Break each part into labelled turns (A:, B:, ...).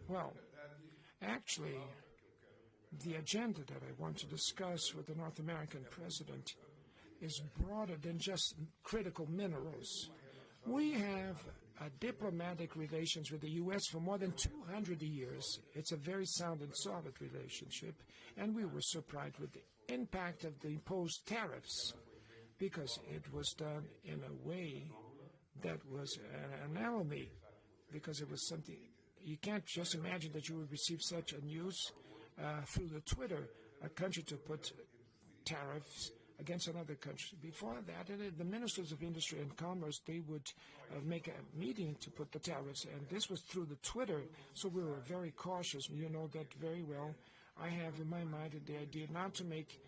A: Well, actually, the agenda that I want to discuss with the North American president is broader than just critical minerals. We have diplomatic relations with the U.S. for more than 200 years. It's a very sound and solid relationship, and we were surprised with the impact of the imposed tariffs because it was done in a way that was an anomaly, because it was something you can't just imagine that you would receive such a news through the Twitter, a country to put tariffs against another country. Before that, the ministers of industry and commerce, they would make a meeting to put the tariffs, and this was through the Twitter, so we were very cautious. You know that very well. I have in my mind the idea not to make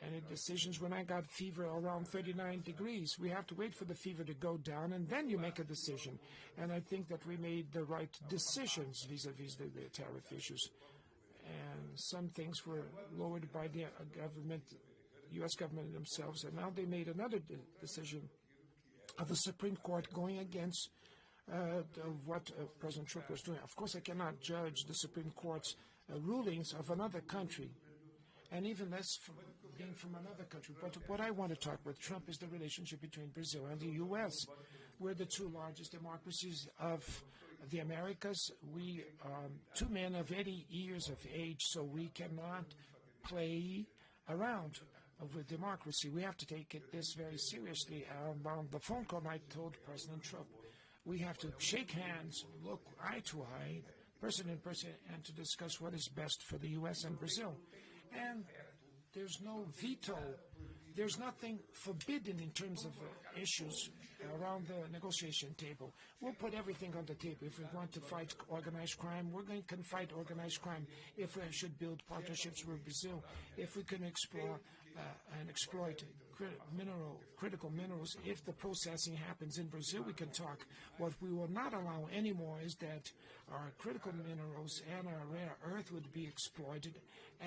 A: any decisions when I got fever around 39 degrees. We have to wait for the fever to go down, and then you make a decision. And I think that we made the right decisions vis-a-vis the tariff issues. And some things were lowered by the government, U.S. government themselves, and now they made another decision of the Supreme Court going against what President Trump was doing. Of course, I cannot judge the Supreme Court's rulings of another country, and even less being from another country. But what I want to talk with Trump is the relationship between Brazil and the U.S. We're the two largest democracies of the Americas. We two men of 80 years of age, so we cannot play around with democracy. We have to take this very seriously. On the phone call, I told President Trump, we have to shake hands, look eye to eye, person in person, and to discuss what is best for the U.S. and Brazil. And there's no veto. There's nothing forbidden in terms of issues around the negotiation table. We'll put everything on the table. If we want to fight organized crime, we're going to fight organized crime. If we should build partnerships with Brazil, if we can explore and exploit critical minerals, if the processing happens in Brazil, we can talk. What we will not allow anymore is that our critical minerals and our rare earth would be exploited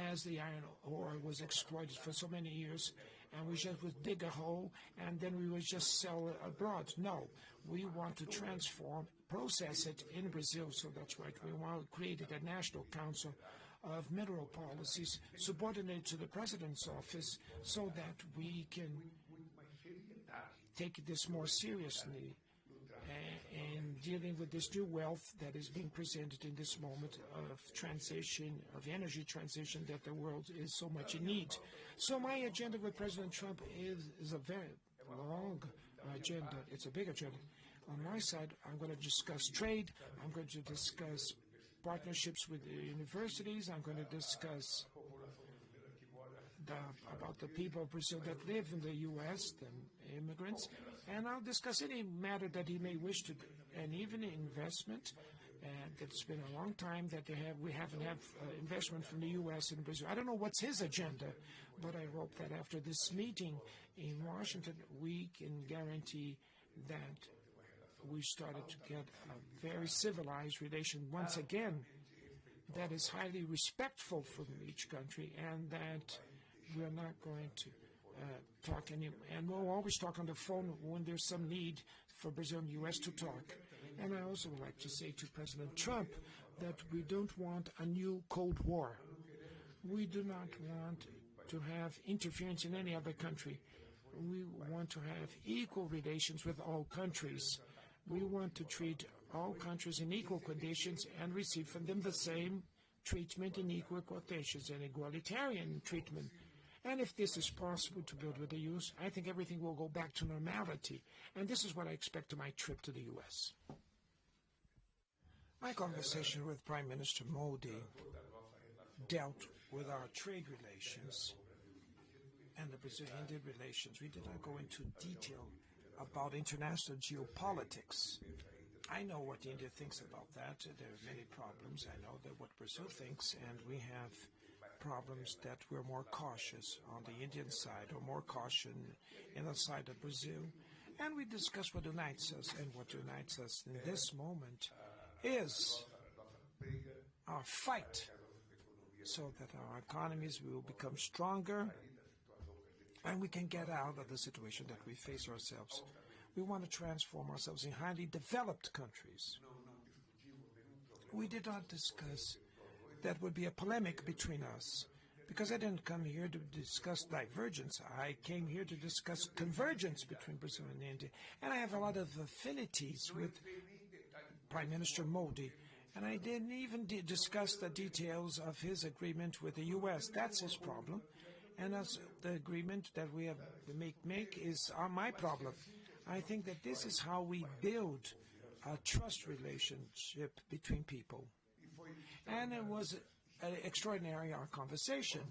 A: as the iron ore was exploited for so many years, and we just would dig a hole and then we would just sell it abroad. No, we want to transform, process it in Brazil. So that's right. We want to create a national council of mineral policies subordinated to the president's office so that we can take this more seriously in dealing with this new wealth that is being presented in this moment of transition, of energy transition that the world is so much in need. So my agenda with President Trump is a very long agenda. It's a big agenda. On my side, I'm going to discuss trade. I'm going to discuss partnerships with the universities. I'm going to discuss about the people of Brazil that live in the U.S., the immigrants, and I'll discuss any matter that he may wish to do, and even investment. And it's been a long time that we haven't had investment from the U.S. in Brazil. I don't know what's his agenda, but I hope that after this meeting in Washington, we can guarantee that we started to get a very civilized relation once again that is highly respectful from each country, and that we're not going to talk anymore. And we'll always talk on the phone when there's some need for Brazil and the U.S. to talk. And I also would like to say to President Trump that we don't want a new Cold War. We do not want to have interference in any other country. We want to have equal relations with all countries. We want to treat all countries in equal conditions and receive from them the same treatment in equal quotations and egalitarian treatment. And if this is possible to build with the U.S., I think everything will go back to normality. And this is what I expect of my trip to the U.S. My conversation with Prime Minister Modi dealt with our trade relations and the Brazil-Indian relations. We did not go into detail about international geopolitics. I know what India thinks about that. There are many problems. I know that what Brazil thinks, and we have problems that we're more cautious on the Indian side or more caution in the side of Brazil. And we discuss what unites us, and what unites us in this moment is our fight so that our economies will become stronger and we can get out of the situation that we face ourselves. We want to transform ourselves in highly developed countries. we did not discuss that would be a polemic between us. Because I didn't come here to discuss divergence. I came here to discuss convergence between Brazil and India. And I have a lot of affinities with Prime Minister Modi. And I didn't even discuss the details of his agreement with the U.S. That's his problem. And as the agreement that we have make is my problem. I think that this is how we build a trust relationship between people. And it was an extraordinary conversation.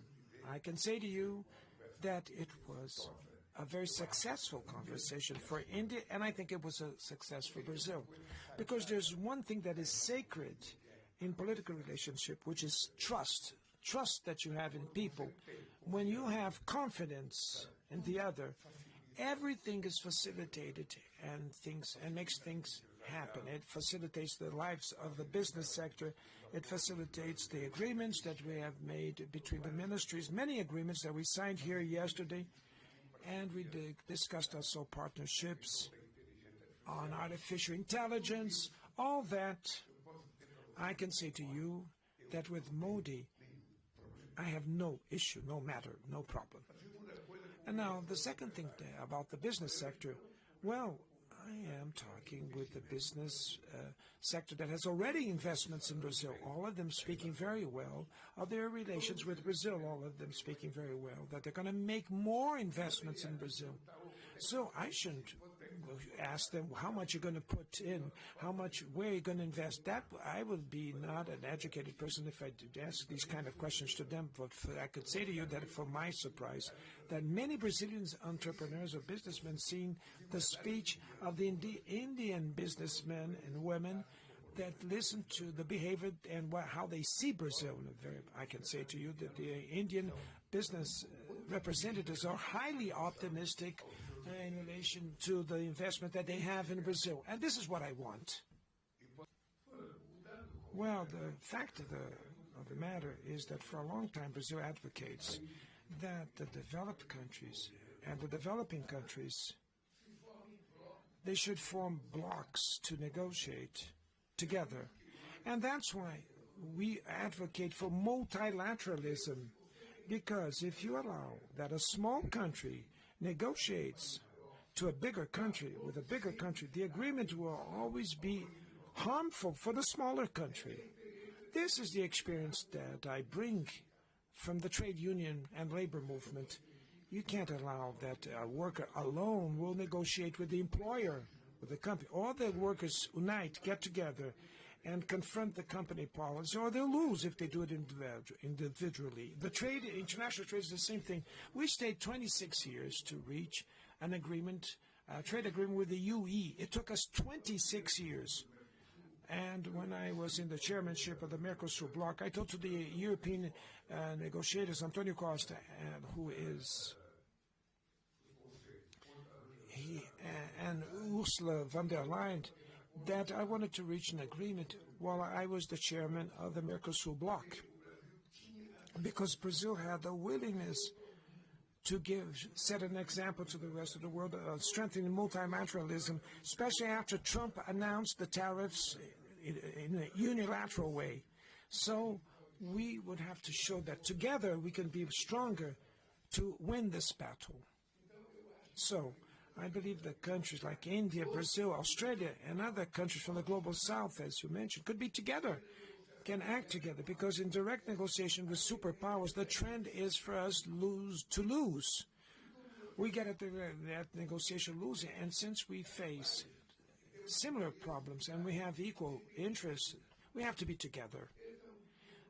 A: I can say to you that it was a very successful conversation for India, and I think it was a success for Brazil. Because there's one thing that is sacred in political relationship, which is trust. Trust that you have in people. When you have confidence in the other, everything is facilitated and makes things happen. It facilitates the lives of the business sector. It facilitates the agreements that we have made between the ministries, many agreements that we signed here yesterday, and we discussed also partnerships on artificial intelligence. All that, I can say to you that with Modi, I have no issue, no matter, no problem. And now, the second thing about the business sector, well, I am talking with the business sector that has already investments in Brazil, all of them speaking very well of their relations with Brazil, all of them speaking very well, that they're going to make more investments in Brazil. So I shouldn't ask them how much you're going to put in, where you're going to invest. That I would be not an educated person if I did ask these kind of questions to them. But I could say to you that for my surprise, that many Brazilian entrepreneurs or businessmen seen the speech of the Indian businessmen and women that listen to the behavior and how they see Brazil. I can say to you that the Indian business representatives are highly optimistic in relation to the investment that they have in Brazil. And this is what I want. Well, the fact of the matter is that for a long time, Brazil advocates that the developed countries and the developing countries, they should form blocs to negotiate together. And that's why we advocate for multilateralism, because if you allow that a small country negotiates to a bigger country, with a bigger country, the agreement will always be harmful for the smaller country. This is the experience that I bring from the trade union and labor movement. You can't allow that a worker alone will negotiate with the employer, with the company. All the workers unite, get together, and confront the company policy, or they'll lose if they do it individually. The international trade is the same thing. We stayed 26 years to reach an agreement, a trade agreement with the UE. It took us 26 years. And when I was in the chairmanship of the Mercosur bloc, I told to the European negotiators, Antonio Costa, and Ursula von der Leyen, that I wanted to reach an agreement while I was the chairman of the Mercosur bloc, because Brazil had the willingness to set an example to the rest of the world, strengthening multilateralism, especially after Trump announced the tariffs in a unilateral way. So we would have to show that together we can be stronger to win this battle. So I believe that countries like India, Brazil, Australia, and other countries from the global south, as you mentioned, could be together, can act together, because in direct negotiation with superpowers, the trend is for us to lose. We get at that negotiation losing, and since we face similar problems and we have equal interests, we have to be together.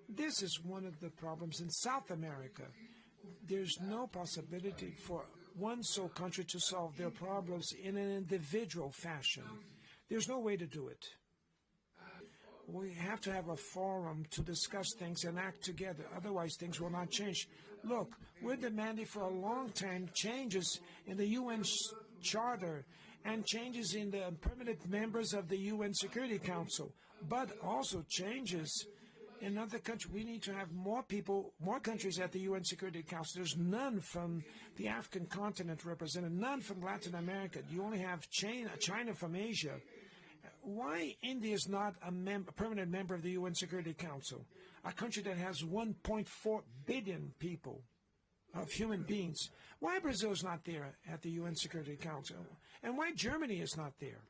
A: This is one of the problems in South America. There's no possibility for one sole country to solve their problems in an individual fashion. There's no way to do it. We have to have a forum to discuss things and act together. Otherwise, things will not change. Look, we're demanding for a long time changes in the UN Charter and changes in the permanent members of the UN Security Council, but also changes in other countries. We need to have more people, more countries at the UN Security Council. There's none from the African continent represented, none from Latin America. You only have China from Asia. why India is not a permanent member of the UN Security Council, a country that has 1.4 billion people, of human beings. Why Brazil is not there at the UN Security Council? And why Germany is not there?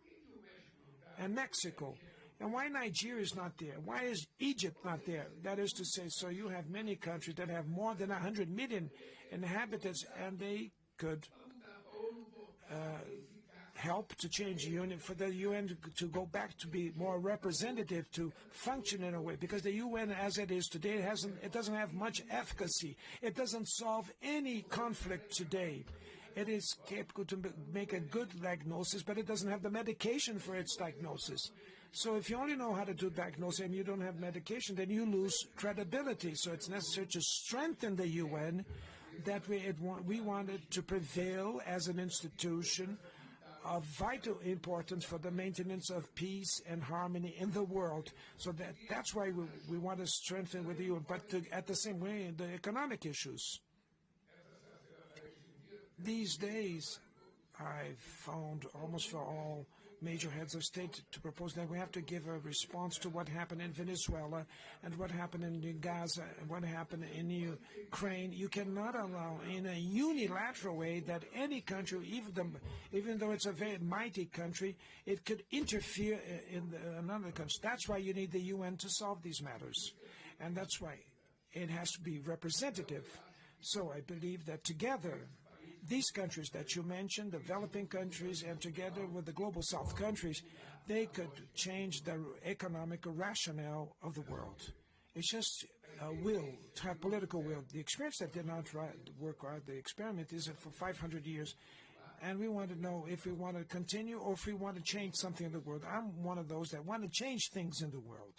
A: And Mexico? And why Nigeria is not there? Why is Egypt not there? That is to say, so you have many countries that have more than 100 million inhabitants, and they could help to change the UN, for the UN to go back to be more representative, to function in a way, because the UN as it is today, it doesn't have much efficacy. It doesn't solve any conflict today. It is capable to make a good diagnosis, but it doesn't have the medication for its diagnosis. So if you only know how to do diagnosis and you don't have medication, then you lose credibility. So it's necessary to strengthen the UN, that we wanted to prevail as an institution of vital importance for the maintenance of peace and harmony in the world. So that's why we want to strengthen with the UN, but at the same way, the economic issues. These days, I've found almost for all major heads of state to propose that we have to give a response to what happened in Venezuela and what happened in Gaza and what happened in Ukraine. You cannot allow in a unilateral way that any country, even though it's a very mighty country, it could interfere in another country. That's why you need the UN to solve these matters. And that's why it has to be representative. So I believe that together, these countries that you mentioned, developing countries, and together with the global south countries, they could change the economic rationale of the world. It's just a will, to have political will. The experience that did not work out, the experiment is for 500 years. And we want to know if we want to continue or if we want to change something in the world. I'm one of those that want to change things in the world.